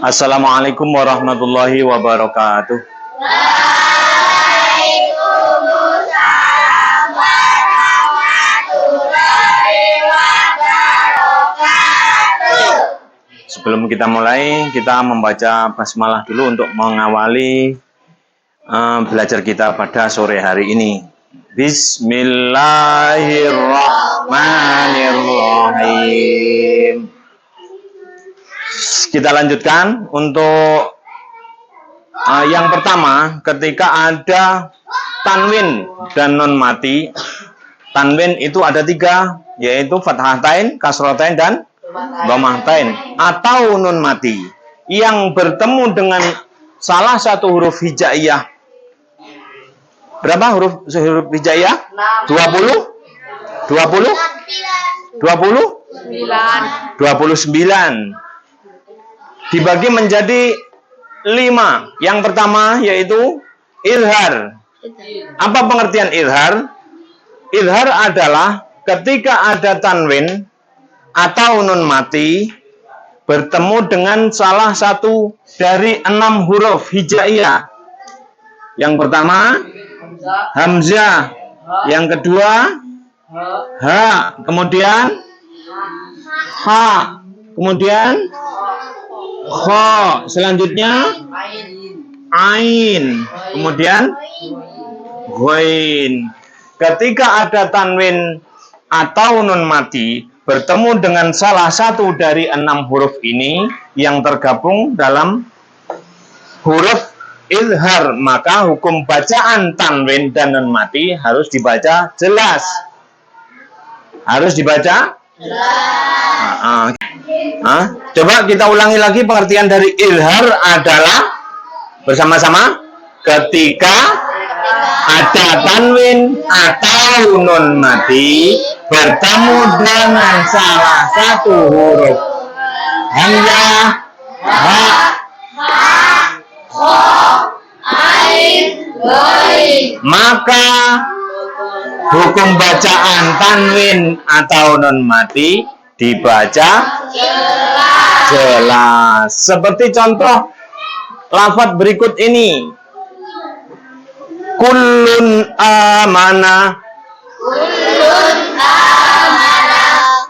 Assalamualaikum warahmatullahi wabarakatuh. Waalaikumsalam warahmatullahi wabarakatuh. Sebelum kita mulai, kita membaca basmalah dulu untuk mengawali belajar kita pada sore hari ini. Bismillahirrahmanirrahim. Kita lanjutkan untuk yang pertama, ketika ada tanwin dan nun mati. Tanwin itu ada 3, yaitu fathatain, kasrotain, dan dhammatain. Atau nun mati yang bertemu dengan salah satu huruf hijaiyah. Berapa huruf hijaiyah? 20? 29. Dibagi menjadi 5. Yang pertama yaitu izhar. Apa pengertian izhar? Izhar adalah ketika ada tanwin atau nun mati bertemu dengan salah satu dari 6 huruf hijaiyah. Yang pertama hamzah, yang kedua ha, kemudian ha, kemudian kha, selanjutnya ain, kemudian ghain. Ketika ada tanwin atau nun mati bertemu dengan salah satu dari 6 huruf ini yang tergabung dalam huruf izhar, maka hukum bacaan tanwin dan nun mati harus dibaca jelas. Harus dibaca jelas. Coba kita ulangi lagi pengertian dari izhar adalah bersama-sama. Ketika ada tanwin atau nun mati bertemu dengan salah satu huruf hamzah, ha, maka hukum bacaan tanwin atau nun mati dibaca jelas. Seperti contoh lafaz berikut ini. Kullun amana.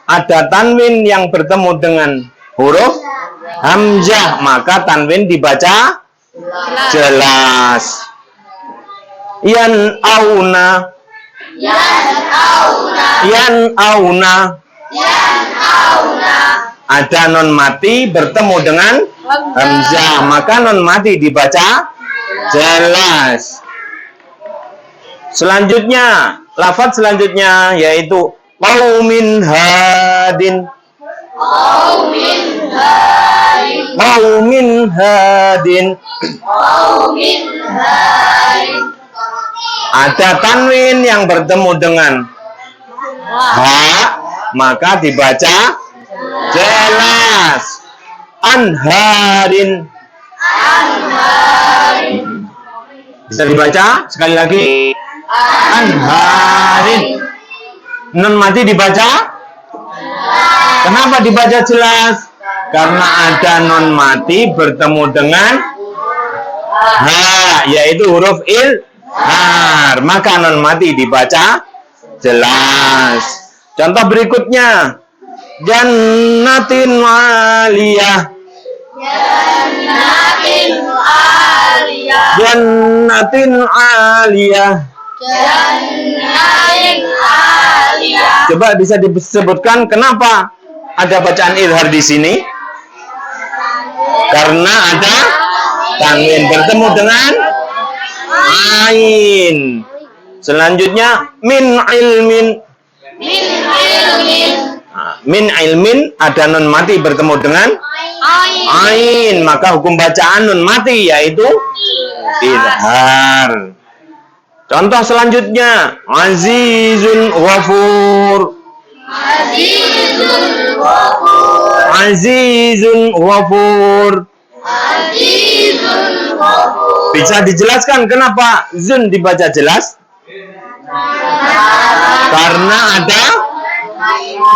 Ada tanwin yang bertemu dengan huruf hamzah, maka tanwin dibaca jelas. Yan auna. Ada nun mati bertemu dengan hamzah, maka nun mati dibaca jelas. Selanjutnya, lafaz selanjutnya yaitu qaumin hadin. Ada tanwin yang bertemu dengan ha, maka dibaca jelas. Anharin. Bisa dibaca sekali lagi. Anharin. Nun mati dibaca. Kenapa dibaca jelas? Karena ada nun mati bertemu dengan ha, yaitu huruf izhar, maka nun mati dibaca jelas. Contoh berikutnya, jannatin aliyah. Coba bisa disebutkan kenapa ada bacaan izhar di sini? Karena ada tanwin bertemu dengan ain. Selanjutnya min ilmin. Min ilmin ada nun mati bertemu dengan ain, maka hukum bacaan nun mati yaitu izhar. Contoh selanjutnya, azizun ghafur. Bisa dijelaskan kenapa zun dibaca jelas? Karena ada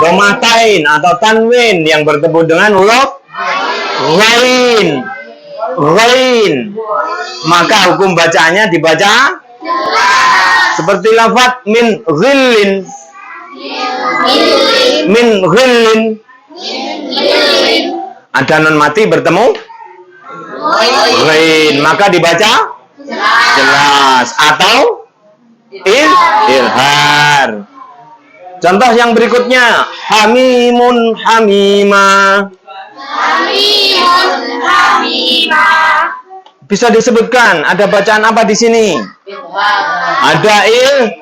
dhammatain atau tanwin yang bertemu dengan huruf ghain, ghain. Maka hukum bacaannya dibaca seperti lafaz min ghillin, min ghillin. Ada nun mati bertemu ghain, maka dibaca jelas atau ilhar. Contoh yang berikutnya, hamimun hamima. Hamimun hamima. Bisa disebutkan ada bacaan apa di sini? Ada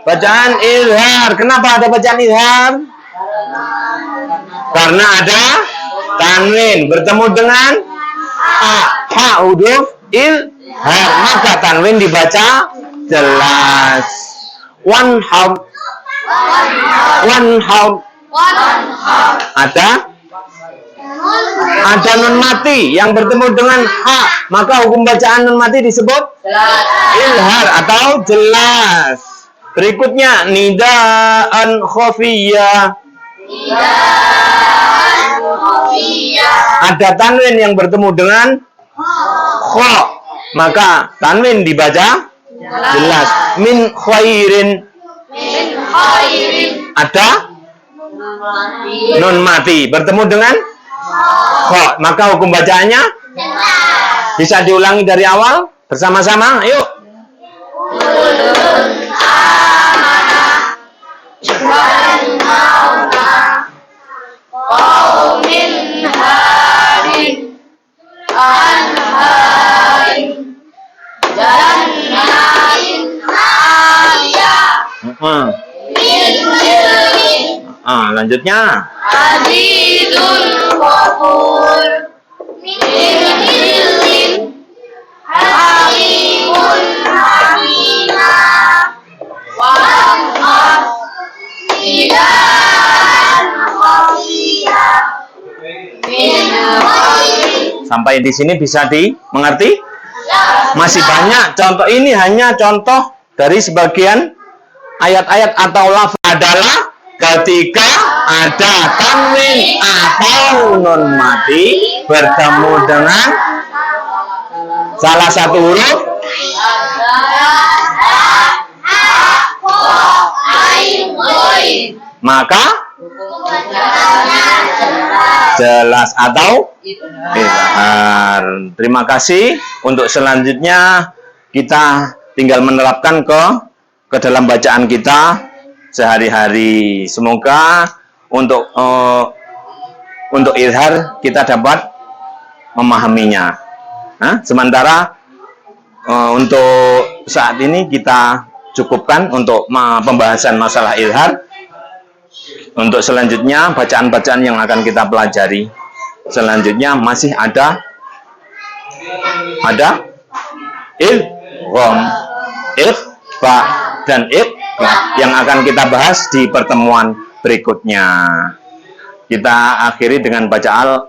bacaan ilhar. Kenapa ada bacaan ilhar? Karena ada tanwin bertemu dengan huruf ilhar, maka tanwin dibaca jelas. One harf. Ada nun mati yang bertemu dengan ha, maka hukum bacaan nun mati disebut ilhar atau jelas. Berikutnya nidaan khafiyah. Ada tanwin yang bertemu dengan kha, maka tanwin dibaca jelas. Min khairin. Ada nun mati bertemu dengan kha, maka hukum bacaannya bisa diulangi dari awal bersama-sama. Ayo. Lanjutnya. Azizul Ghafur. Min ilmin. Halimul Hamina. Wa'amah. Idan Khafiyah. Sampai di sini bisa dimengerti? Masih banyak contoh, ini hanya contoh dari sebagian ayat-ayat atau lafaz adalah ketika ada tanwin atau nun mati bertemu dengan salah satu huruf maka jelas atau ilhar. Terima kasih. Untuk selanjutnya kita tinggal menerapkan ke dalam bacaan kita sehari-hari. Semoga untuk ilhar kita dapat memahaminya. Sementara untuk saat ini kita cukupkan untuk pembahasan masalah ilhar. Untuk selanjutnya bacaan-bacaan yang akan kita pelajari selanjutnya masih ada ilham, ikhfa dan ikhfa yang akan kita bahas di pertemuan berikutnya. Kita akhiri dengan baca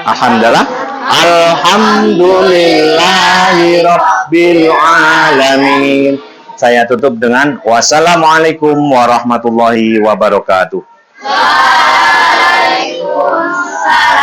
alhamdulillah. Alhamdulillahi rabbil alamin. Saya tutup dengan wassalamualaikum warahmatullahi wabarakatuh. Waalaikumsalam.